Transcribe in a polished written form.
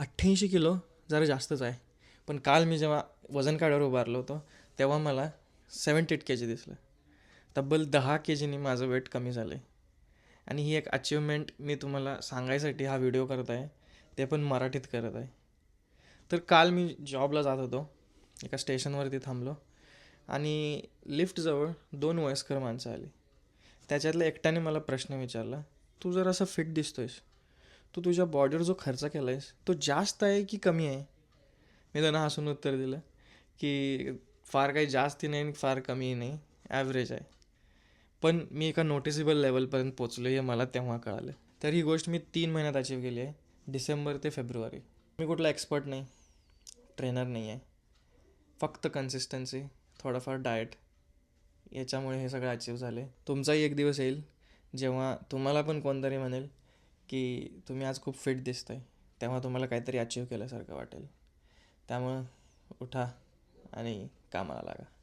88 kilo जरा जास्तच आहे. पण काल मी जेव्हा वजन काट्यावर उभारलो होतो, तेव्हा मला 78 के जी दिसलं. तब्बल 10 के जीनी माझं वेट कमी झालं आहे. आणि ही एक अचिव्हमेंट मी तुम्हाला सांगायसाठी हा व्हिडिओ करत आहे, ते पण मराठीत करत आहे. तर काल मी जॉबला जात होतो, एका स्टेशनवरती थांबलो आणि लिफ्टजवळ 2 वयस्कर माणसं आली. त्याच्यातल्या एकट्याने मला प्रश्न विचारला, तू जर असं फिट दिसतोयस, तू तुझ्या बॉडीवर जो खर्च केला आहेस तो जास्त आहे की कमी आहे? मी त्यांना हसून उत्तर दिलं की फार काही जास्ती नाही आणि फार कमीही नाही, ॲव्हरेज आहे. पण मी एका नोटिसेबल लेवलपर्यंत पोचलो हे मला तेव्हा कळालं. तर ही गोष्ट मी 3 महिन्यात अचीव केली आहे, डिसेंबर ते फेब्रुवारी. मी कुठला एक्सपर्ट नाही, ट्रेनर नाही आहे, फक्त कन्सिस्टन्सी, थोडाफार डाएट, याच्यामुळे हे सगळं अचीव झाले. तुमचाही एक दिवस येईल जेव्हा तुम्हाला पण कोणतरी म्हणेल की तुम्ही आज खूप फिट दिसताय, तेव्हा तुम्हाला काहीतरी अचीव केल्यासारखं वाटेल. त्यामुळं उठा आणि कामाला लागा.